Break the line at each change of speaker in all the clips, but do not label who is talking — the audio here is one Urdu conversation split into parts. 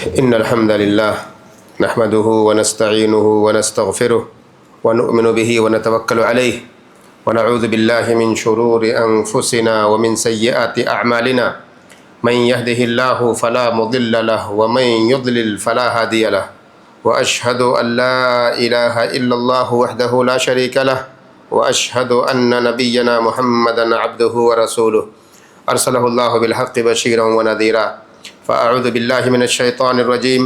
إن الحمد لله نحمده ونستعينه ونستغفره ونؤمن به ونتوكل عليه ونعوذ بالله من شرور أنفسنا ومن سيئات أعمالنا من يهده الله فلا مضل له ومن يضلل فلا هادي له وأشهد أن لا إله إلا الله وحده لا شريك له وأشهد أن نبينا محمدا عبده ورسوله أرسله الله بالحق بشيرا ونذيرا فأعوذ بالله من الشيطان الرجيم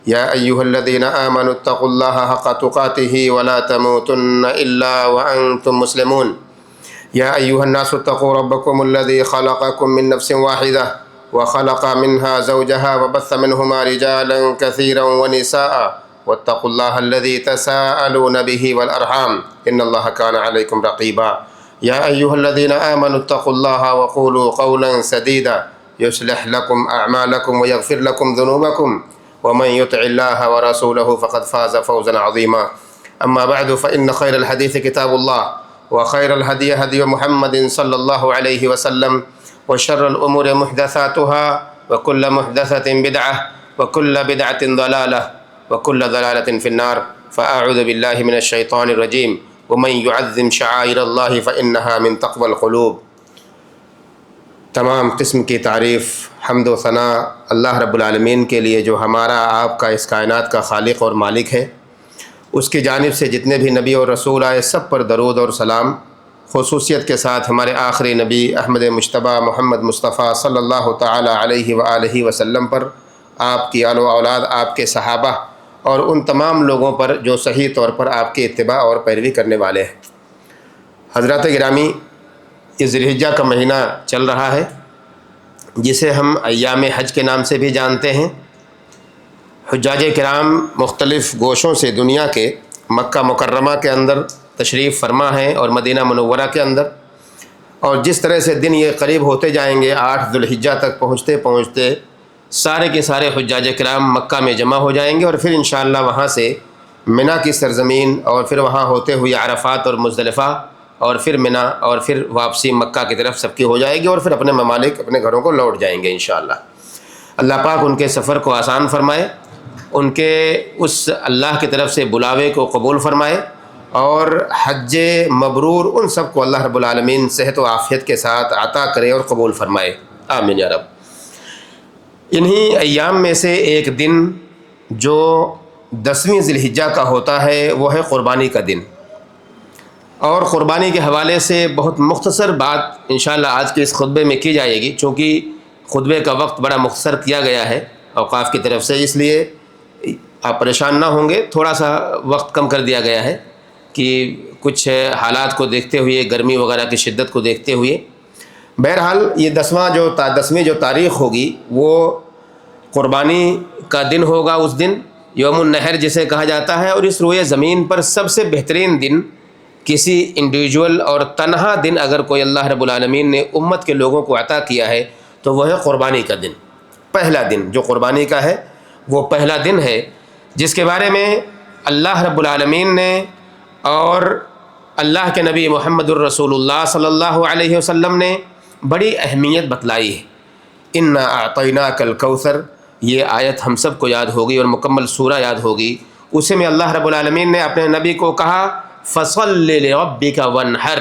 يا أيها الذين آمنوا اتقوا الله حق تقاته ولا تموتن إلا وأنتم مسلمون يا أيها الناس اتقوا ربكم الذي خلقكم من نفس واحدة وخلق منها زوجها وبث منهما رجالا كثيرا ونساء واتقوا الله الذي تساءلون به والأرحام إن الله كان عليكم رقيبا يا أيها الذين آمنوا اتقوا الله وقولوا قولا سديدا يصلح لكم أعمالكم ويغفر لكم ذنوبكم ومن يطع الله ورسوله فقد فاز فوزا عظيما أما بعد فإن خير الحديث كتاب الله وخير الهدي هدي محمد صلى الله عليه وسلم وشر الأمور محدثاتها وكل محدثة بدعة وكل بدعة ضلالة وكل ضلالة في النار فأعوذ بالله من الشيطان الرجيم ومن يعظم شعائر الله فإنها من تقوى القلوب۔ تمام قسم کی تعریف حمد و ثنا اللہ رب العالمین کے لیے جو ہمارا آپ کا اس کائنات کا خالق اور مالک ہے، اس کی جانب سے جتنے بھی نبی اور رسول آئے سب پر درود اور سلام، خصوصیت کے ساتھ ہمارے آخری نبی احمد مجتبیٰ محمد مصطفیٰ صلی اللہ تعالی علیہ وآلہ وسلم پر، آپ کی آل و اولاد، آپ کے صحابہ اور ان تمام لوگوں پر جو صحیح طور پر آپ کی اتباع اور پیروی کرنے والے ہیں۔ حضرات گرامی، یہ ذی الحجہ کا مہینہ چل رہا ہے جسے ہم ایام حج کے نام سے بھی جانتے ہیں۔ حجاج کرام مختلف گوشوں سے دنیا کے مکہ مکرمہ کے اندر تشریف فرما ہیں اور مدینہ منورہ کے اندر، اور جس طرح سے دن یہ قریب ہوتے جائیں گے 8 ذی الحجہ تک پہنچتے پہنچتے سارے کے سارے حجاج کرام مکہ میں جمع ہو جائیں گے، اور پھر انشاءاللہ وہاں سے منی کی سرزمین اور پھر وہاں ہوتے ہوئے عرفات اور مزدلفہ اور پھر منی اور پھر واپسی مکہ کی طرف سب کی ہو جائے گی، اور پھر اپنے ممالک اپنے گھروں کو لوٹ جائیں گے انشاءاللہ۔ اللہ پاک ان کے سفر کو آسان فرمائے، ان کے اس اللہ کی طرف سے بلاوے کو قبول فرمائے، اور حج مبرور ان سب کو اللہ رب العالمین صحت و عافیت کے ساتھ عطا کرے اور قبول فرمائے، آمین یا رب۔ انہی ایام میں سے ایک دن جو 10ویں ذی الحجہ کا ہوتا ہے وہ ہے قربانی کا دن، اور قربانی کے حوالے سے بہت مختصر بات انشاءاللہ آج کے اس خطبے میں کی جائے گی، چونکہ خطبے کا وقت بڑا مختصر کیا گیا ہے اوقاف کی طرف سے، اس لیے آپ پریشان نہ ہوں گے، تھوڑا سا وقت کم کر دیا گیا ہے کہ کچھ حالات کو دیکھتے ہوئے، گرمی وغیرہ کی شدت کو دیکھتے ہوئے۔ بہرحال یہ 10ویں جو تاریخ ہوگی وہ قربانی کا دن ہوگا، اس دن یوم النحر جسے کہا جاتا ہے، اور اس روئے زمین پر سب سے بہترین دن، کسی انڈیویجول اور تنہا دن اگر کوئی اللہ رب العالمین نے امت کے لوگوں کو عطا کیا ہے تو وہ ہے قربانی کا دن۔ پہلا دن جو قربانی کا ہے وہ پہلا دن ہے، جس کے بارے میں اللہ رب العالمین نے اور اللہ کے نبی محمد الرسول اللہ صلی اللہ علیہ وسلم نے بڑی اہمیت بتلائی ہے۔ انا اعطیناک الکوثر، یہ آیت ہم سب کو یاد ہوگی اور مکمل سورہ یاد ہوگی۔ اسے میں اللہ رب العالمین نے اپنے نبی کو کہا فصل لربک وانحر،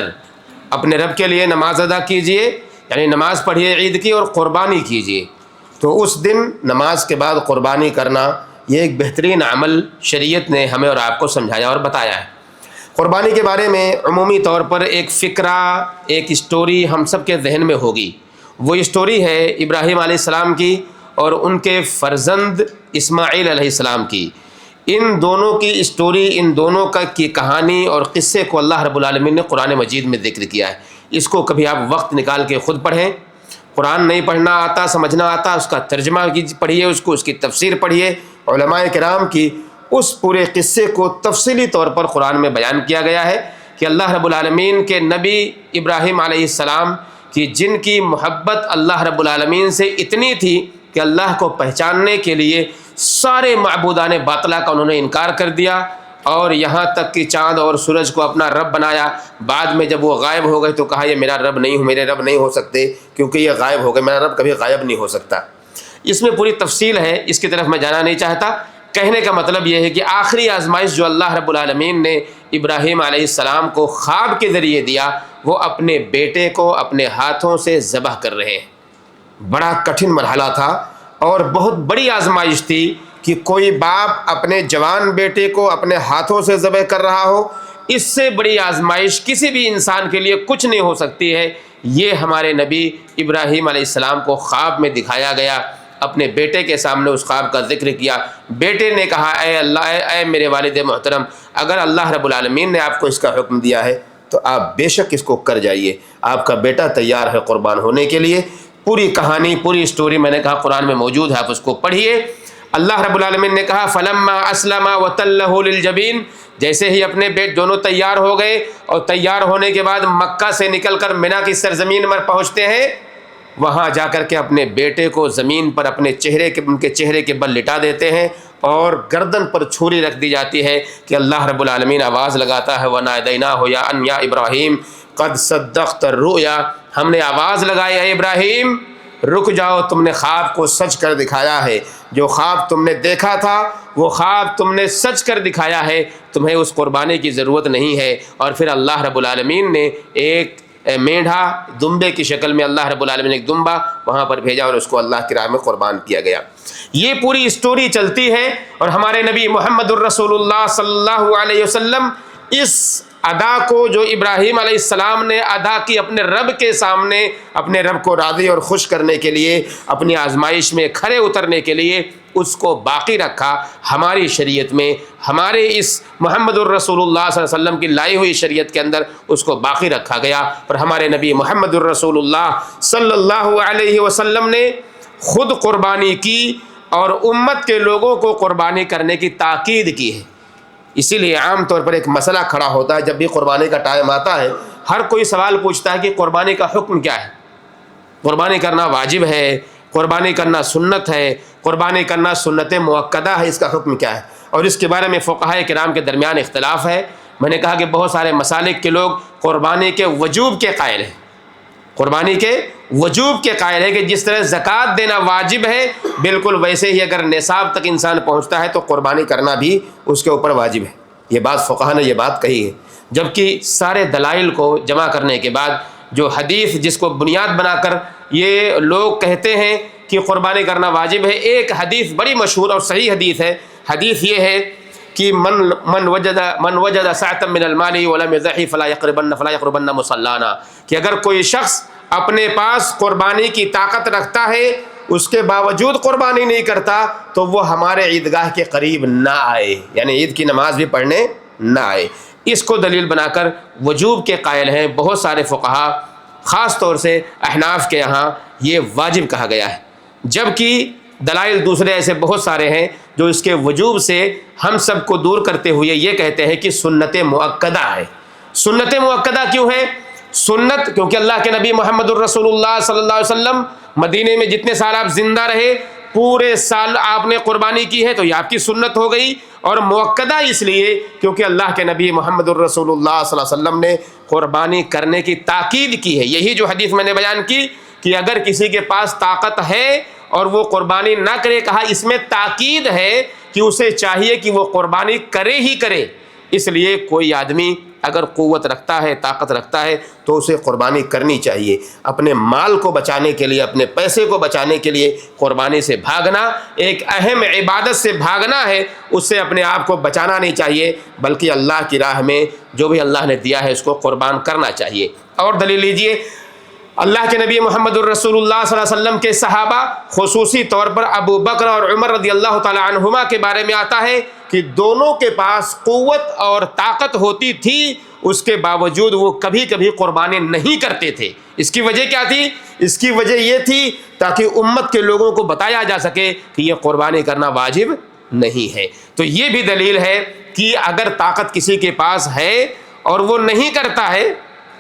اپنے رب کے لیے نماز ادا کیجئے، یعنی نماز پڑھیے عید کی اور قربانی کیجئے۔ تو اس دن نماز کے بعد قربانی کرنا یہ ایک بہترین عمل شریعت نے ہمیں اور آپ کو سمجھایا اور بتایا ہے۔ قربانی کے بارے میں عمومی طور پر ایک فکرہ، ایک اسٹوری ہم سب کے ذہن میں ہوگی۔ وہ اسٹوری ہے ابراہیم علیہ السلام کی اور ان کے فرزند اسماعیل علیہ السلام کی۔ ان دونوں کی اسٹوری، ان دونوں کی کہانی اور قصے کو اللہ رب العالمین نے قرآن مجید میں ذکر کیا ہے۔ اس کو کبھی آپ وقت نکال کے خود پڑھیں، قرآن نہیں پڑھنا آتا، سمجھنا آتا، اس کا ترجمہ پڑھیے، اس کی تفسیر پڑھیے۔ علماء کرام کی اس پورے قصے کو تفصیلی طور پر قرآن میں بیان کیا گیا ہے کہ اللہ رب العالمین کے نبی ابراہیم علیہ السلام کی جن کی محبت اللہ رب العالمین سے اتنی تھی کہ اللہ کو پہچاننے کے لیے سارے معبودان باطلہ کا انہوں نے انکار کر دیا، اور یہاں تک کہ چاند اور سورج کو اپنا رب بنایا۔ بعد میں جب وہ غائب ہو گئے تو کہا یہ میرا رب نہیں، میرے رب نہیں ہو سکتے کیونکہ یہ غائب ہو گئے، میرا رب کبھی غائب نہیں ہو سکتا۔ اس میں پوری تفصیل ہے، اس کی طرف میں جانا نہیں چاہتا۔ کہنے کا مطلب یہ ہے کہ آخری آزمائش جو اللہ رب العالمین نے ابراہیم علیہ السلام کو خواب کے ذریعے دیا، وہ اپنے بیٹے کو اپنے ہاتھوں سے ذبح کر رہے ہیں۔ بڑا کٹھن مرحلہ تھا اور بہت بڑی آزمائش تھی کہ کوئی باپ اپنے جوان بیٹے کو اپنے ہاتھوں سے ذبح کر رہا ہو۔ اس سے بڑی آزمائش کسی بھی انسان کے لیے کچھ نہیں ہو سکتی ہے۔ یہ ہمارے نبی ابراہیم علیہ السلام کو خواب میں دکھایا گیا، اپنے بیٹے کے سامنے اس خواب کا ذکر کیا۔ بیٹے نے کہا اے اللہ، اے میرے والد محترم، اگر اللہ رب العالمین نے آپ کو اس کا حکم دیا ہے تو آپ بے شک اس کو کر جائیے، آپ کا بیٹا تیار ہے قربان ہونے کے لیے۔ پوری کہانی، پوری سٹوری میں نے کہا قرآن میں موجود ہے، آپ اس کو پڑھیے۔ اللہ رب العالمین نے کہا فلما اسلم وتلہ للجبین، جیسے ہی اپنے بیٹے دونوں تیار ہو گئے اور تیار ہونے کے بعد مکہ سے نکل کر منی کی سرزمین پر پہنچتے ہیں، وہاں جا کر کے اپنے بیٹے کو زمین پر اپنے ان کے چہرے کے بل لٹا دیتے ہیں اور گردن پر چھری رکھ دی جاتی ہے کہ اللہ رب العالمین آواز لگاتا ہے وَنَادَيْنَاهُ يَا أَنْ يَا إِبْرَاهِيمُ قَدْ صَدَّقْتَ الرُّؤْيَا، ہم نے آواز لگائی اے ابراہیم رک جاؤ، تم نے خواب کو سچ کر دکھایا ہے، جو خواب تم نے دیکھا تھا وہ خواب تم نے سچ کر دکھایا ہے، تمہیں اس قربانی کی ضرورت نہیں ہے۔ اور پھر اللہ رب العالمین نے ایک مینڈھا دمبے کی شکل میں، اللہ رب العالمین نے ایک دمبا وہاں پر بھیجا اور اس کو اللہ کی راہ میں قربان کیا گیا۔ یہ پوری سٹوری چلتی ہے اور ہمارے نبی محمد الرسول اللہ صلی اللہ علیہ وسلم اس ادا کو جو ابراہیم علیہ السلام نے ادا کی اپنے رب کے سامنے، اپنے رب کو راضی اور خوش کرنے کے لیے، اپنی آزمائش میں کھرے اترنے کے لیے اس کو باقی رکھا۔ ہماری شریعت میں، ہمارے اس محمد الرسول اللہ صلی اللہ علیہ وسلم کی لائی ہوئی شریعت کے اندر اس کو باقی رکھا گیا، اور ہمارے نبی محمد الرسول اللہ صلی اللہ علیہ وسلم نے خود قربانی کی اور امت کے لوگوں کو قربانی کرنے کی تاکید کی ہے۔ اسی لیے عام طور پر ایک مسئلہ کھڑا ہوتا ہے، جب بھی قربانی کا ٹائم آتا ہے ہر کوئی سوال پوچھتا ہے کہ قربانی کا حکم کیا ہے، قربانی کرنا واجب ہے، قربانی کرنا سنت ہے، قربانی کرنا سنت مؤکدہ ہے، اس کا حکم کیا ہے؟ اور اس کے بارے میں فقہائے کرام کے درمیان اختلاف ہے۔ میں نے کہا کہ بہت سارے مسالک کے لوگ قربانی کے وجوب کے قائل ہیں، قربانی کے وجوب کے قائل ہے کہ جس طرح زکوٰۃ دینا واجب ہے بالکل ویسے ہی اگر نصاب تک انسان پہنچتا ہے تو قربانی کرنا بھی اس کے اوپر واجب ہے۔ یہ بات فقہا نے یہ بات کہی ہے، جبکہ سارے دلائل کو جمع کرنے کے بعد جو حدیث جس کو بنیاد بنا کر یہ لوگ کہتے ہیں کہ قربانی کرنا واجب ہے، ایک حدیث بڑی مشہور اور صحیح حدیث ہے۔ حدیث یہ ہے کہ من وجد سعة من المال ولم يضحي فلا يقربن مصلانا، کہ اگر کوئی شخص اپنے پاس قربانی کی طاقت رکھتا ہے اس کے باوجود قربانی نہیں کرتا تو وہ ہمارے عیدگاہ کے قریب نہ آئے، یعنی عید کی نماز بھی پڑھنے نہ آئے۔ اس کو دلیل بنا کر وجوب کے قائل ہیں بہت سارے فقہا، خاص طور سے احناف کے یہاں یہ واجب کہا گیا ہے، جبکہ دلائل دوسرے ایسے بہت سارے ہیں جو اس کے وجوب سے ہم سب کو دور کرتے ہوئے یہ کہتے ہیں کہ سنت مؤکدہ ہے۔ سنت مؤکدہ کیوں ہے؟ سنت کیونکہ اللہ کے نبی محمد الرسول اللہ صلی اللہ علیہ وسلم مدینے میں جتنے سال آپ زندہ رہے پورے سال آپ نے قربانی کی ہے تو یہ آپ کی سنت ہو گئی، اور مؤکدہ اس لیے کیونکہ اللہ کے نبی محمد الرسول اللہ صلی اللہ علیہ وسلم نے قربانی کرنے کی تاکید کی ہے۔ یہی جو حدیث میں نے بیان کی کہ اگر کسی کے پاس طاقت ہے اور وہ قربانی نہ کرے، کہا اس میں تاکید ہے کہ اسے چاہیے کہ وہ قربانی کرے ہی کرے۔ اس لیے کوئی آدمی اگر قوت رکھتا ہے، طاقت رکھتا ہے تو اسے قربانی کرنی چاہیے۔ اپنے مال کو بچانے کے لیے، اپنے پیسے کو بچانے کے لیے قربانی سے بھاگنا ایک اہم عبادت سے بھاگنا ہے، اس سے اپنے آپ کو بچانا نہیں چاہیے، بلکہ اللہ کی راہ میں جو بھی اللہ نے دیا ہے اس کو قربان کرنا چاہیے۔ اور دلیل لیجئے، اللہ کے نبی محمد الرسول اللہ صلی اللہ علیہ وسلم کے صحابہ، خصوصی طور پر ابو بکر اور عمر رضی اللہ تعالی عنہما کے بارے میں آتا ہے کہ دونوں کے پاس قوت اور طاقت ہوتی تھی، اس کے باوجود وہ کبھی کبھی قربانی نہیں کرتے تھے۔ اس کی وجہ کیا تھی؟ اس کی وجہ یہ تھی تاکہ امت کے لوگوں کو بتایا جا سکے کہ یہ قربانی کرنا واجب نہیں ہے۔ تو یہ بھی دلیل ہے کہ اگر طاقت کسی کے پاس ہے اور وہ نہیں کرتا ہے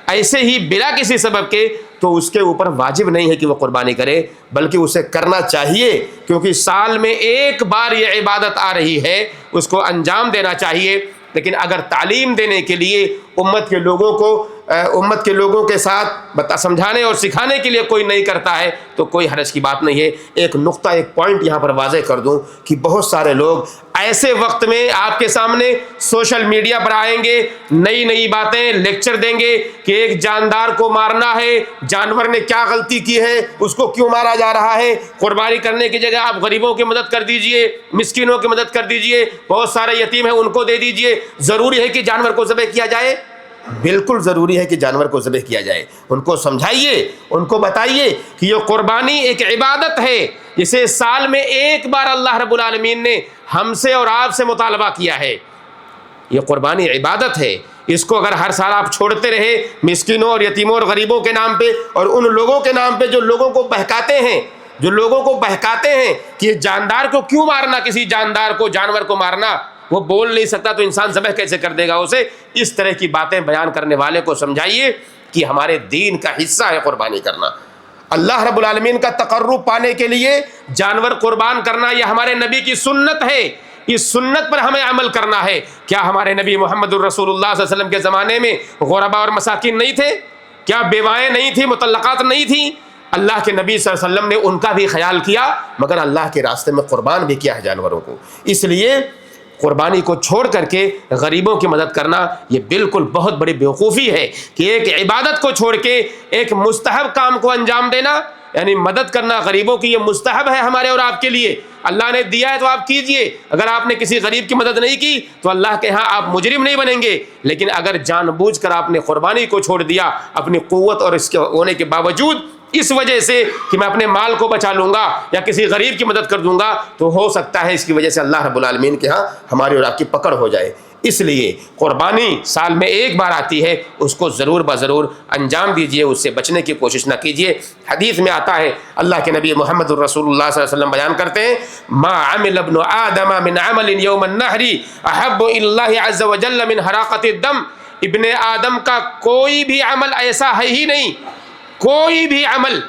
ایسے ہی بلا کسی سبب کے، تو اس کے اوپر واجب نہیں ہے کہ وہ قربانی کرے، بلکہ اسے کرنا چاہیے، کیونکہ سال میں ایک بار یہ عبادت آ رہی ہے، اس کو انجام دینا چاہیے۔ لیکن اگر تعلیم دینے کے لیے امت کے لوگوں کو امت کے لوگوں کے ساتھ سمجھانے اور سکھانے کے لیے کوئی نہیں کرتا ہے تو کوئی حرج کی بات نہیں ہے۔ ایک نقطہ، ایک پوائنٹ یہاں پر واضح کر دوں کہ بہت سارے لوگ ایسے وقت میں آپ کے سامنے سوشل میڈیا پر آئیں گے، نئی نئی باتیں لیکچر دیں گے کہ ایک جاندار کو مارنا ہے، جانور نے کیا غلطی کی ہے، اس کو کیوں مارا جا رہا ہے، قربانی کرنے کی جگہ آپ غریبوں کی مدد کر دیجئے، مسکینوں کی مدد کر دیجئے، بہت سارے یتیم ہیں ان کو دے دیجئے۔ ضروری ہے کہ جانور کو ذبح کیا جائے؟ بالکل ضروری ہے کہ جانور کو ذبح کیا جائے۔ ان کو سمجھائیے، ان کو بتائیے کہ یہ قربانی ایک عبادت ہے جسے سال میں ایک بار اللہ رب العالمین نے ہم سے اور آپ سے مطالبہ کیا ہے۔ یہ قربانی عبادت ہے، اس کو اگر ہر سال آپ چھوڑتے رہے مسکینوں اور یتیموں اور غریبوں کے نام پہ اور ان لوگوں کے نام پہ جو لوگوں کو بہکاتے ہیں، کہ یہ جاندار کو کیوں مارنا، کسی جاندار کو، جانور کو مارنا، وہ بول نہیں سکتا تو انسان ذبح کیسے کر دے گا اسے، اس طرح کی باتیں بیان کرنے والے کو سمجھائیے کہ ہمارے دین کا حصہ ہے قربانی کرنا۔ اللہ رب العالمین کا تقرب پانے کے لیے جانور قربان کرنا یہ ہمارے نبی کی سنت ہے، اس سنت پر ہمیں عمل کرنا ہے۔ کیا ہمارے نبی محمد الرسول اللہ صلی اللہ علیہ وسلم کے زمانے میں غربا اور مساکین نہیں تھے؟ کیا بیوائیں نہیں تھیں، مطلقات نہیں تھیں؟ اللہ کے نبی صلی اللہ علیہ وسلم نے ان کا بھی خیال کیا، مگر اللہ کے راستے میں قربان بھی کیا ہے جانوروں کو۔ اس لیے قربانی کو چھوڑ کر کے غریبوں کی مدد کرنا یہ بالکل بہت بڑی بیوقوفی ہے کہ ایک عبادت کو چھوڑ کے ایک مستحب کام کو انجام دینا، یعنی مدد کرنا غریبوں کی، یہ مستحب ہے ہمارے اور آپ کے لیے۔ اللہ نے دیا ہے تو آپ کیجئے، اگر آپ نے کسی غریب کی مدد نہیں کی تو اللہ کے ہاں آپ مجرم نہیں بنیں گے، لیکن اگر جان بوجھ کر آپ نے قربانی کو چھوڑ دیا اپنی قوت اور اس کے ہونے کے باوجود، اس وجہ سے کہ میں اپنے مال کو بچا لوں گا یا کسی غریب کی مدد کر دوں گا، تو ہو سکتا ہے اس کی وجہ سے اللہ رب العالمین کے ہاں ہماری اور آپ کی پکڑ ہو جائے۔ اس لیے قربانی سال میں ایک بار آتی ہے، اس کو ضرور بضرور انجام دیجئے، اس سے بچنے کی کوشش نہ کیجئے۔ حدیث میں آتا ہے، اللہ کے نبی محمد الرسول اللہ صلی اللہ علیہ وسلم بیان کرتے ہیں، ما عمل ابن آدم من عمل یوم النحر احب الی اللہ عز وجل من حراقۃ الدم۔ ابن آدم کا کوئی بھی عمل ایسا ہے ہی نہیں، کوئی بھی عمل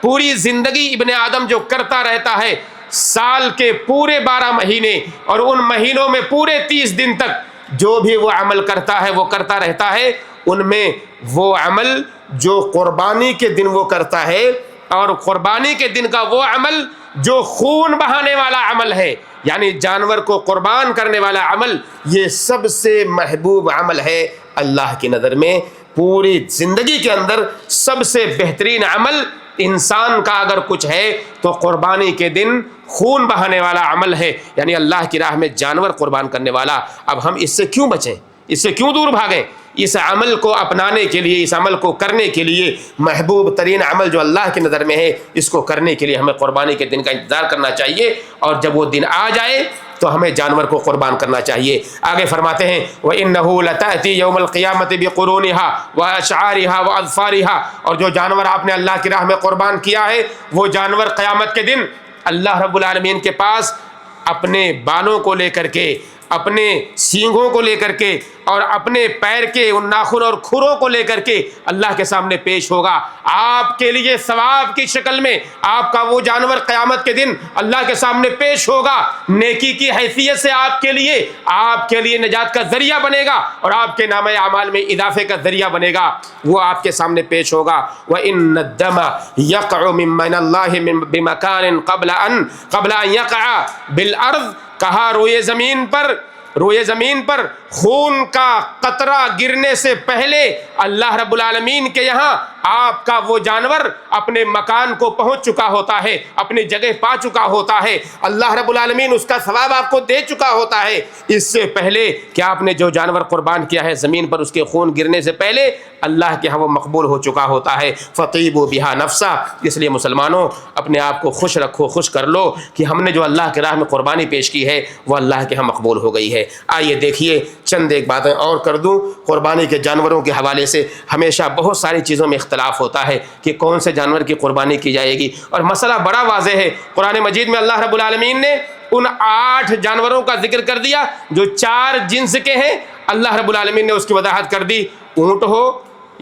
پوری زندگی ابن آدم جو کرتا رہتا ہے، سال کے پورے 12 مہینے اور ان مہینوں میں پورے 30 دن تک جو بھی وہ عمل کرتا ہے وہ کرتا رہتا ہے، ان میں وہ عمل جو قربانی کے دن وہ کرتا ہے، اور قربانی کے دن کا وہ عمل جو خون بہانے والا عمل ہے، یعنی جانور کو قربان کرنے والا عمل، یہ سب سے محبوب عمل ہے اللہ کی نظر میں۔ پوری زندگی کے اندر سب سے بہترین عمل انسان کا اگر کچھ ہے تو قربانی کے دن خون بہانے والا عمل ہے، یعنی اللہ کی راہ میں جانور قربان کرنے والا۔ اب ہم اس سے کیوں بچیں، اس سے کیوں دور بھاگیں؟ اس عمل کو اپنانے کے لیے، اس عمل کو کرنے کے لیے، محبوب ترین عمل جو اللہ کی نظر میں ہے، اس کو کرنے کے لیے ہمیں قربانی کے دن کا انتظار کرنا چاہیے، اور جب وہ دن آ جائے تو ہمیں جانور کو قربان کرنا چاہیے۔ آگے فرماتے ہیں وَإِنَّهُ لَتَأْتِي يَوْمَ الْقِيَامَةِ بِقُرُونِهَا وَأَشْعَارِهَا وَأَظْفَارِهَا، اور جو جانور آپ نے اللہ کی راہ میں قربان کیا ہے، وہ جانور قیامت کے دن اللہ رب العالمین کے پاس اپنے بالوں کو لے کر کے، اپنے سینگوں کو لے کر کے، اور اپنے پیر کے ان ناخن اور کھروں کو لے کر کے اللہ کے سامنے پیش ہوگا۔ آپ کے لیے ثواب کی شکل میں آپ کا وہ جانور قیامت کے دن اللہ کے سامنے پیش ہوگا، نیکی کی حیثیت سے آپ کے لیے نجات کا ذریعہ بنے گا، اور آپ کے نامہ اعمال میں اضافے کا ذریعہ بنے گا، وہ آپ کے سامنے پیش ہوگا۔ وَإِنَّ الدَّمَ يَقْعُ مِمَّنَ اللَّهِ بِمَكَانٍ قَبْلَ أَن يَقْعَ بِالْأَرْضِ، کہا روئے زمین پر خون کا قطرہ گرنے سے پہلے اللہ رب العالمین کے یہاں آپ کا وہ جانور اپنے مکان کو پہنچ چکا ہوتا ہے، اپنی جگہ پا چکا ہوتا ہے، اللہ رب العالمین اس کا ثواب آپ کو دے چکا ہوتا ہے۔ اس سے پہلے کہ آپ نے جو جانور قربان کیا ہے زمین پر، اس کے خون گرنے سے پہلے اللہ کے ہاں وہ مقبول ہو چکا ہوتا ہے۔ فَطِيبُوا بِهَا نَفْسًا، اس لیے مسلمانوں اپنے آپ کو خوش رکھو، خوش کر لو کہ ہم نے جو اللہ کی راہ میں قربانی پیش کی ہے وہ اللہ کے ہاں مقبول ہو گئی ہے۔ آئیے دیکھیے چند ایک باتیں اور کر دوں۔ قربانی کے جانوروں کے حوالے سے ہمیشہ بہت ساری چیزوں میں اختلاف ہوتا ہے کہ کون سے جانور کی قربانی کی جائے گی، اور مسئلہ بڑا واضح ہے۔ قرآن مجید میں اللہ رب العالمین نے ان 8 جانوروں کا ذکر کر دیا جو 4 جنس کے ہیں۔ اللہ رب العالمین نے اس کی وضاحت کر دی، اونٹ ہو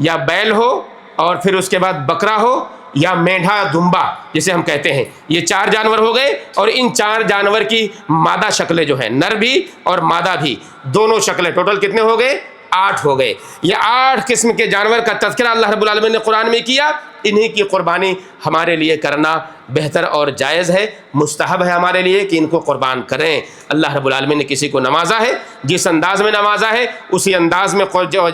یا بیل ہو، اور پھر اس کے بعد بکرا ہو یا مینڈھا دمبا جسے ہم کہتے ہیں، یہ 4 جانور ہو گئے، اور ان 4 جانور کی مادہ شکلیں جو ہیں، نر بھی اور مادہ بھی، دونوں شکلیں، ٹوٹل کتنے ہو گئے؟ 8 ہو گئے۔ یہ 8 قسم کے جانور کا تذکرہ اللہ رب العالمین نے قرآن میں کیا۔ انہی کی قربانی ہمارے لیے کرنا بہتر اور جائز ہے، مستحب ہے ہمارے لیے کہ ان کو قربان کریں۔ اللہ رب العالمین نے کسی کو نوازا ہے، جس انداز میں نوازا ہے اسی انداز میں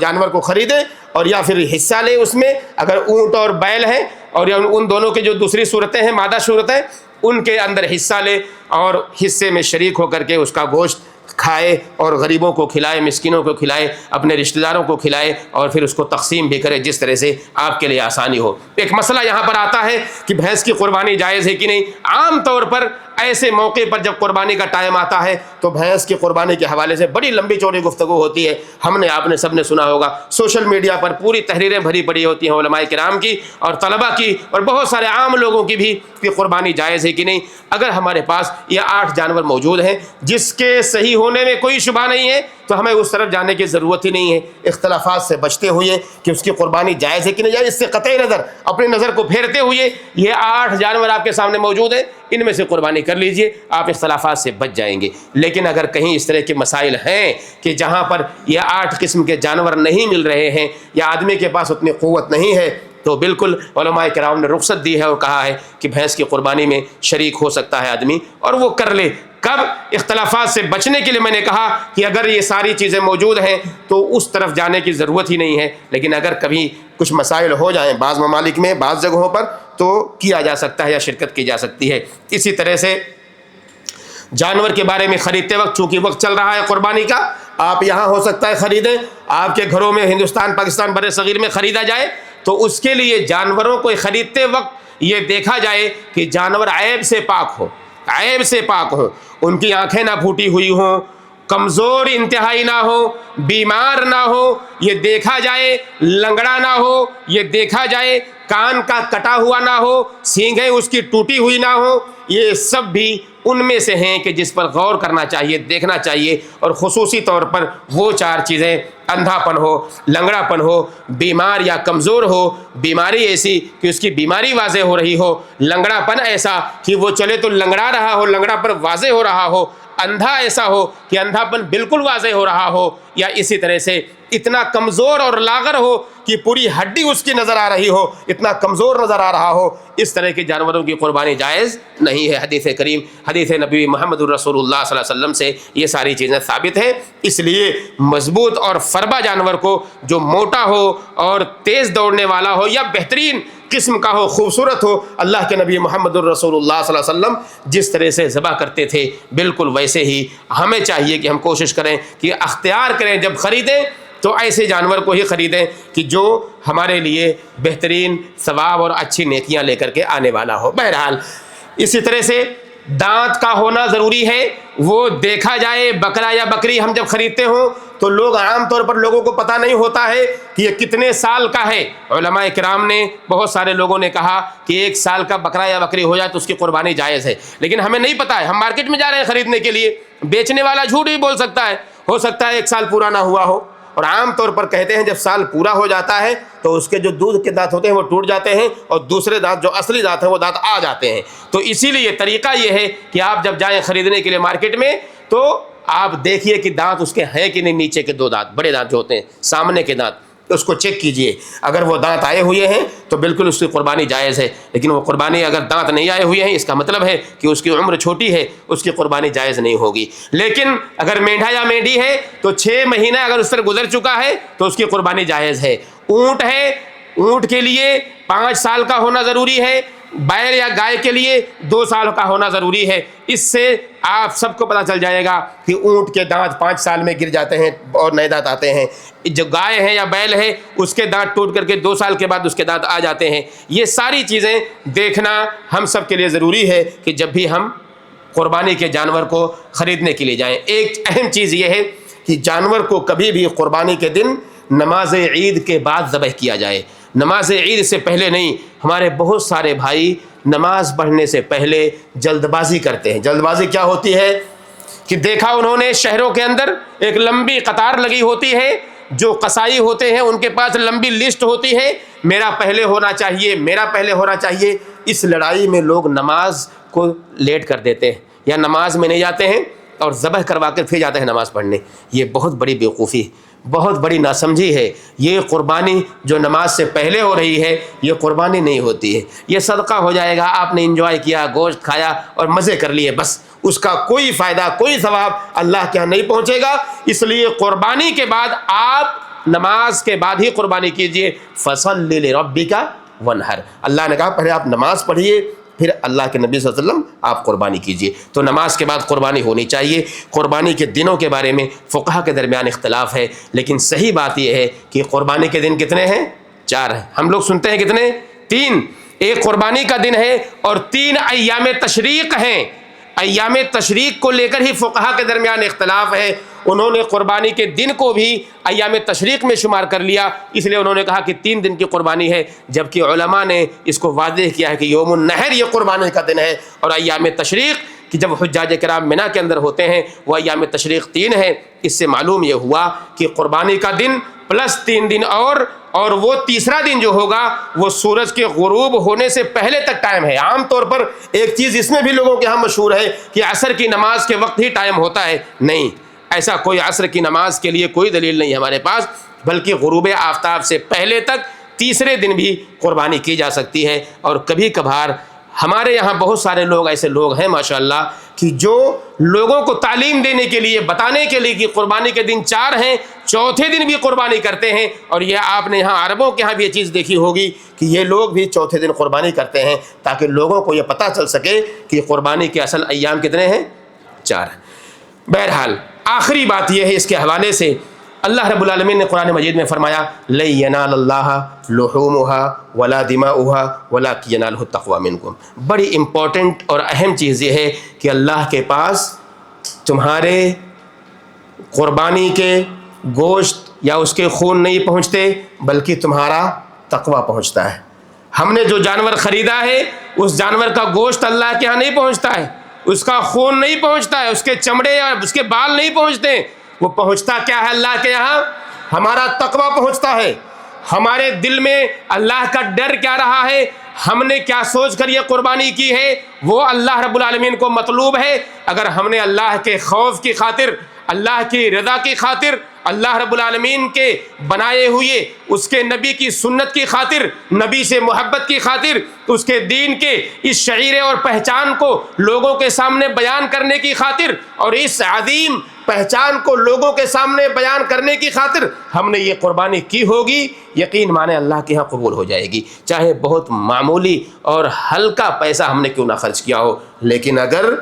جانور کو خریدیں اور یا پھر حصہ لیں اس میں۔ اگر اونٹ اور بیل ہیں اور یا ان دونوں کے جو دوسری صورتیں ہیں، مادہ صورتیں، ان کے اندر حصہ لے اور حصے میں شریک ہو کر کے اس کا گوشت کھائے اور غریبوں کو کھلائے، مسکینوں کو کھلائے، اپنے رشتہ داروں کو کھلائے اور پھر اس کو تقسیم بھی کرے جس طرح سے آپ کے لیے آسانی ہو۔ ایک مسئلہ یہاں پر آتا ہے کہ بھینس کی قربانی جائز ہے کہ نہیں۔ عام طور پر ایسے موقع پر جب قربانی کا ٹائم آتا ہے تو بھینس کی قربانی کے حوالے سے بڑی لمبی چوڑی گفتگو ہوتی ہے۔ ہم نے، آپ نے، سب نے سنا ہوگا، سوشل میڈیا پر پوری تحریریں بھری پڑی ہوتی ہیں علماء کرام کی اور طلباء کی اور بہت سارے عام لوگوں کی بھی کہ قربانی جائز ہے کہ نہیں۔ اگر ہمارے پاس یہ 8 جانور موجود ہیں جس کے صحیح ہونے میں کوئی شبہ نہیں ہے تو ہمیں اس طرف جانے کی ضرورت ہی نہیں ہے، اختلافات سے بچتے ہوئے کہ اس کی قربانی جائز ہے کہ نہیں، یا اس سے قطعی نظر اپنی نظر کو پھیرتے ہوئے یہ 8 جانور آپ کے سامنے موجود ہیں، ان میں سے قربانی کر لیجئے، آپ اختلافات سے بچ جائیں گے۔ لیکن اگر کہیں اس طرح کے مسائل ہیں کہ جہاں پر یہ 8 قسم کے جانور نہیں مل رہے ہیں یا آدمی کے پاس اتنی قوت نہیں ہے تو بالکل علماء کرام نے رخصت دی ہے اور کہا ہے کہ بھینس کی قربانی میں شریک ہو سکتا ہے آدمی اور وہ کر لے۔ کب؟ اختلافات سے بچنے کے لیے میں نے کہا کہ اگر یہ ساری چیزیں موجود ہیں تو اس طرف جانے کی ضرورت ہی نہیں ہے، لیکن اگر کبھی کچھ مسائل ہو جائیں بعض ممالک میں، بعض جگہوں پر، تو کیا جا سکتا ہے یا شرکت کی جا سکتی ہے۔ اسی طرح سے جانور کے بارے میں خریدتے وقت، چونکہ وقت چل رہا ہے قربانی کا، آپ یہاں ہو سکتا ہے خریدیں، آپ کے گھروں میں ہندوستان، پاکستان، بر صغیر میں خریدا جائے تو اس کے لیے جانوروں کو خریدتے وقت یہ دیکھا جائے کہ جانور عیب سے پاک ہو، عیب سے پاک ہو، ان کی آنکھیں نہ پھوٹی ہوئی ہوں، کمزور انتہائی نہ ہو، بیمار نہ ہو، یہ دیکھا جائے، لنگڑا نہ ہو، یہ دیکھا جائے، کان کا کٹا ہوا نہ ہو، سینگیں اس کی ٹوٹی ہوئی نہ ہو۔ یہ سب بھی ان میں سے ہیں کہ جس پر غور کرنا چاہیے، دیکھنا چاہیے، اور خصوصی طور پر وہ 4 چیزیں، اندھا پن ہو، لنگڑا پن ہو، بیمار یا کمزور ہو، بیماری ایسی کہ اس کی بیماری واضح ہو رہی ہو، لنگڑا پن ایسا کہ وہ چلے تو لنگڑا رہا ہو، لنگڑا پن واضح ہو رہا ہو، اندھا ایسا ہو کہ اندھا پن بالکل واضح ہو رہا ہو، یا اسی طرح سے اتنا کمزور اور لاغر ہو کہ پوری ہڈی اس کی نظر آ رہی ہو، اتنا کمزور نظر آ رہا ہو، اس طرح کے جانوروں کی قربانی جائز نہیں ہے۔ حدیث نبی محمد الرسول اللہ صلی اللہ علیہ وسلم سے یہ ساری چیزیں ثابت ہیں۔ اس لیے مضبوط اور فربا جانور کو، جو موٹا ہو اور تیز دوڑنے والا ہو یا بہترین قسم کا ہو، خوبصورت ہو، اللہ کے نبی محمد الرسول اللہ صلی اللہ علیہ وسلم جس طرح سے ذبح کرتے تھے بالکل ویسے ہی ہمیں چاہیے کہ ہم کوشش کریں کہ اختیار کریں، جب خریدیں تو ایسے جانور کو ہی خریدیں کہ جو ہمارے لیے بہترین ثواب اور اچھی نیکیاں لے کر کے آنے والا ہو۔ بہرحال اسی طرح سے دانت کا ہونا ضروری ہے، وہ دیکھا جائے۔ بکرا یا بکری ہم جب خریدتے ہوں تو لوگ، عام طور پر لوگوں کو پتہ نہیں ہوتا ہے کہ یہ کتنے سال کا ہے۔ علماء کرام نے، بہت سارے لوگوں نے کہا کہ 1 سال کا بکرا یا بکری ہو جائے تو اس کی قربانی جائز ہے، لیکن ہمیں نہیں پتہ ہے۔ ہم مارکیٹ میں جا رہے ہیں خریدنے کے لیے، بیچنے والا جھوٹ بھی بول سکتا ہے، ہو سکتا ہے 1 سال پورا نہ ہوا ہو، اور عام طور پر کہتے ہیں جب سال پورا ہو جاتا ہے تو اس کے جو دودھ کے دانت ہوتے ہیں وہ ٹوٹ جاتے ہیں اور دوسرے دانت، جو اصلی دانت ہیں، وہ دانت آ جاتے ہیں۔ تو اسی لیے طریقہ یہ ہے کہ آپ جب جائیں خریدنے کے لیے مارکیٹ میں تو آپ دیکھیے کہ دانت اس کے ہیں کہ نہیں، نیچے کے 2 دانت، بڑے دانت جو ہوتے ہیں، سامنے کے دانت، اس کو چیک کیجئے۔ اگر وہ دانت آئے ہوئے ہیں تو بالکل اس کی قربانی جائز ہے، لیکن وہ قربانی اگر دانت نہیں آئے ہوئے ہیں، اس کا مطلب ہے کہ اس کی عمر چھوٹی ہے، اس کی قربانی جائز نہیں ہوگی۔ لیکن اگر مینڈھا یا مینڈھی ہے تو 6 مہینہ اگر اس پر گزر چکا ہے تو اس کی قربانی جائز ہے۔ اونٹ ہے، اونٹ کے لیے 5 سال کا ہونا ضروری ہے، بیل یا گائے کے لیے 2 سال کا ہونا ضروری ہے۔ اس سے آپ سب کو پتہ چل جائے گا کہ اونٹ کے دانت 5 سال میں گر جاتے ہیں اور نئے دانت آتے ہیں، جو گائے ہے یا بیل ہے اس کے دانت ٹوٹ کر کے 2 سال کے بعد اس کے دانت آ جاتے ہیں۔ یہ ساری چیزیں دیکھنا ہم سب کے لیے ضروری ہے کہ جب بھی ہم قربانی کے جانور کو خریدنے کے لیے جائیں۔ ایک اہم چیز یہ ہے کہ جانور کو کبھی بھی قربانی کے دن نماز عید کے بعد ذبح کیا جائے، نماز عید سے پہلے نہیں۔ ہمارے بہت سارے بھائی نماز پڑھنے سے پہلے جلد بازی کرتے ہیں۔ جلد بازی کیا ہوتی ہے کہ دیکھا انہوں نے شہروں کے اندر ایک لمبی قطار لگی ہوتی ہے، جو قصائی ہوتے ہیں ان کے پاس لمبی لسٹ ہوتی ہے، میرا پہلے ہونا چاہیے، میرا پہلے ہونا چاہیے۔ اس لڑائی میں لوگ نماز کو لیٹ کر دیتے ہیں یا نماز میں نہیں جاتے ہیں اور ذبح کروا کر پھر جاتے ہیں نماز پڑھنے۔ یہ بہت بڑی بیوقوفی، بہت بڑی ناسمجھی ہے۔ یہ قربانی جو نماز سے پہلے ہو رہی ہے یہ قربانی نہیں ہوتی ہے، یہ صدقہ ہو جائے گا، آپ نے انجوائے کیا، گوشت کھایا اور مزے کر لیے، بس اس کا کوئی فائدہ کوئی ثواب اللہ کے یہاں نہیں پہنچے گا۔ اس لیے قربانی کے بعد آپ نماز کے بعد ہی قربانی کیجئے۔ فَصَلِّ لِرَبِّكَ وَانْحَرْ، اللہ نے کہا پہلے آپ نماز پڑھیے پھر اللہ کے نبی صلی اللہ علیہ وسلم آپ قربانی کیجئے۔ تو نماز کے بعد قربانی ہونی چاہیے۔ قربانی کے دنوں کے بارے میں فقہا کے درمیان اختلاف ہے، لیکن صحیح بات یہ ہے کہ قربانی کے دن کتنے ہیں؟ 4 ہیں۔ ہم لوگ سنتے ہیں کتنے؟ 3۔ ایک قربانی کا دن ہے اور 3 ایام تشریق ہیں۔ ایام تشریق کو لے کر ہی فقہا کے درمیان اختلاف ہے۔ انہوں نے قربانی کے دن کو بھی ایام تشریق میں شمار کر لیا، اس لیے انہوں نے کہا کہ 3 دن کی قربانی ہے، جبکہ علماء نے اس کو واضح کیا ہے کہ یوم النحر یہ قربانی کا دن ہے، اور ایام تشریق کہ جب حجاج کرام منی کے اندر ہوتے ہیں وہ ایام تشریق 3 ہے۔ اس سے معلوم یہ ہوا کہ قربانی کا دن پلس 3 دن اور وہ تیسرا دن جو ہوگا وہ سورج کے غروب ہونے سے پہلے تک ٹائم ہے۔ عام طور پر ایک چیز اس میں بھی لوگوں کے ہاں مشہور ہے کہ عصر کی نماز کے وقت ہی ٹائم ہوتا ہے، نہیں، ایسا کوئی عصر کی نماز کے لیے کوئی دلیل نہیں ہمارے پاس، بلکہ غروب آفتاب سے پہلے تک تیسرے دن بھی قربانی کی جا سکتی ہے۔ اور کبھی کبھار ہمارے یہاں بہت سارے لوگ ایسے لوگ ہیں ماشاءاللہ کہ جو لوگوں کو تعلیم دینے کے لیے، بتانے کے لیے کہ قربانی کے دن 4 ہیں، چوتھے دن بھی قربانی کرتے ہیں۔ اور یہ آپ نے یہاں عربوں کے ہاں بھی یہ چیز دیکھی ہوگی کہ یہ لوگ بھی چوتھے دن قربانی کرتے ہیں تاکہ لوگوں کو یہ پتہ چل سکے کہ قربانی کے اصل ایام کتنے ہیں؟ 4 ہیں۔ بہرحال آخری بات یہ ہے اس کے حوالے سے، اللہ رب العالمین نے قرآن مجید میں فرمایا لَن يَنَالَ اللَّهَ لُحُومُهَا وَلَا دِمَاؤُهَا وَلَكِنْ يَنَالُهُ التَّقْوَى مِنْكُمْ۔ بڑی امپورٹنٹ اور اہم چیز یہ ہے کہ اللہ کے پاس تمہارے قربانی کے گوشت یا اس کے خون نہیں پہنچتے بلکہ تمہارا تقویٰ پہنچتا ہے۔ ہم نے جو جانور خریدا ہے اس جانور کا گوشت اللہ کے ہاں نہیں پہنچتا ہے، اس کا خون نہیں پہنچتا ہے، اس کے چمڑے یا اس کے بال نہیں پہنچتے، وہ پہنچتا کیا ہے اللہ کے یہاں؟ ہمارا تقویٰ پہنچتا ہے۔ ہمارے دل میں اللہ کا ڈر کیا رہا ہے، ہم نے کیا سوچ کر یہ قربانی کی ہے، وہ اللہ رب العالمین کو مطلوب ہے۔ اگر ہم نے اللہ کے خوف کی خاطر، اللہ کی رضا کی خاطر، اللہ رب العالمین کے بنائے ہوئے اس کے نبی کی سنت کی خاطر، نبی سے محبت کی خاطر، اس کے دین کے اس شعیرے اور پہچان کو لوگوں کے سامنے بیان کرنے کی خاطر، اور اس عظیم پہچان کو لوگوں کے سامنے بیان کرنے کی خاطر ہم نے یہ قربانی کی ہوگی، یقین مانے اللہ کے ہاں قبول ہو جائے گی، چاہے بہت معمولی اور ہلکا پیسہ ہم نے کیوں نہ خرچ کیا ہو۔ لیکن اگر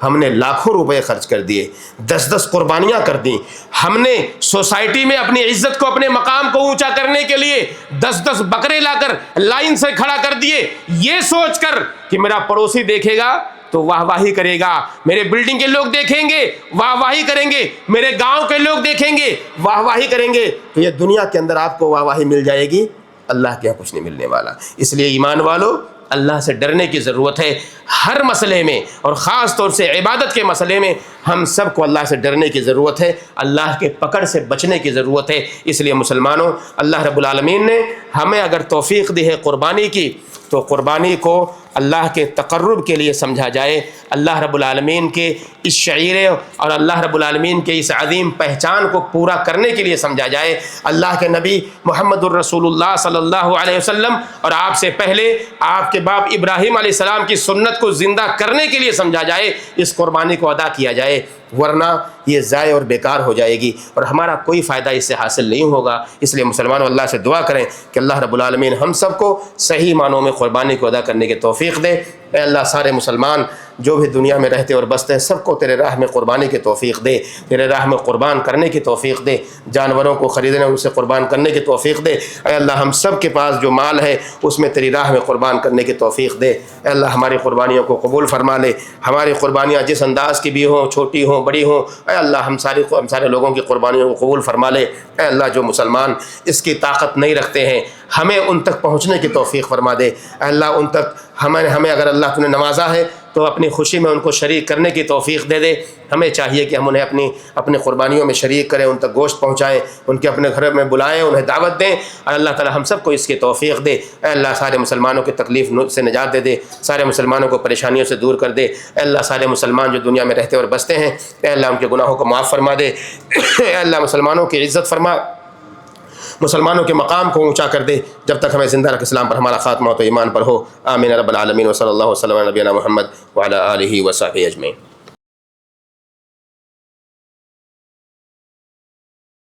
ہم نے لاکھوں روپے خرچ کر دیے، 10 قربانیاں کر دیں، ہم نے سوسائٹی میں اپنی عزت کو، اپنے مقام کو اونچا کرنے کے لیے 10 بکرے لا کر لائن سے کھڑا کر دیے، یہ سوچ کر کہ میرا پڑوسی دیکھے گا تو واہ واہی کرے گا، میرے بلڈنگ کے لوگ دیکھیں گے واہ واہی کریں گے، میرے گاؤں کے لوگ دیکھیں گے واہ واہی کریں گے، تو یہ دنیا کے اندر آپ کو واہ واہی مل جائے گی، اللہ کے یہاں کچھ نہیں ملنے والا۔ اس لیے ایمان والو، اللہ سے ڈرنے کی ضرورت ہے ہر مسئلے میں، اور خاص طور سے عبادت کے مسئلے میں ہم سب کو اللہ سے ڈرنے کی ضرورت ہے، اللہ کے پکڑ سے بچنے کی ضرورت ہے۔ اس لیے مسلمانوں، اللہ رب العالمین نے ہمیں اگر توفیق دی ہے قربانی کی تو قربانی کو اللہ کے تقرب کے لیے سمجھا جائے، اللہ رب العالمین کے اس شعیرے اور اللہ رب العالمین کے اس عظیم پہچان کو پورا کرنے کے لیے سمجھا جائے، اللہ کے نبی محمد الرسول اللہ صلی اللہ علیہ وسلم اور آپ سے پہلے آپ کے باپ ابراہیم علیہ السلام کی سنت کو زندہ کرنے کے لیے سمجھا جائے، اس قربانی کو ادا کیا جائے، ورنہ یہ ضائع اور بیکار ہو جائے گی اور ہمارا کوئی فائدہ اس سے حاصل نہیں ہوگا۔ اس لیے مسلمانوں اللہ سے دعا کریں کہ اللہ رب العالمین ہم سب کو صحیح معنوں میں قربانی کو ادا کرنے کی توفیق دے۔ اے اللہ، سارے مسلمان جو بھی دنیا میں رہتے اور بستے ہیں سب کو تیرے راہ میں قربانی کی توفیق دے، تیرے راہ میں قربان کرنے کی توفیق دے، جانوروں کو خریدنے ان سے قربان کرنے کی توفیق دے۔ اے اللہ، ہم سب کے پاس جو مال ہے اس میں تیری راہ میں قربان کرنے کی توفیق دے۔ اے اللہ، ہماری قربانیوں کو قبول فرما لے، ہماری قربانیاں جس انداز کی بھی ہوں، چھوٹی ہوں بڑی ہوں، اے اللہ ہم سارے لوگوں کی قربانیوں کو قبول فرما لے۔ اے اللہ، جو مسلمان اس کی طاقت نہیں رکھتے ہیں ہمیں ان تک پہنچنے کی توفیق فرما دے۔ اے اللہ، ان تک ہمیں اگر اللہ تو نے نوازا ہے تو اپنی خوشی میں ان کو شریک کرنے کی توفیق دے دے۔ ہمیں چاہیے کہ ہم انہیں اپنی قربانیوں میں شریک کریں، ان تک گوشت پہنچائیں، ان کے اپنے گھر میں بلائیں، انہیں دعوت دیں۔ اور اللہ تعالی ہم سب کو اس کی توفیق دے۔ اے اللہ سارے مسلمانوں کی تکلیف سے نجات دے دے، سارے مسلمانوں کو پریشانیوں سے دور کر دے۔ اے اللہ سارے مسلمان جو دنیا میں رہتے اور بستے ہیں، اے اللہ ان کے گناہوں کو معاف فرما دے۔ اے اللہ مسلمانوں کی عزت فرما، مسلمانوں کے مقام کو اونچا کر دے، جب تک ہمیں زندہ رکھ اسلام پر ہمارا خاتمہ ہو تو ایمان پر ہو۔ آمین رب العالمین، وصلی اللہ وسلم علی نبینا محمد وعلی آلہ وصحبہ اجمعین۔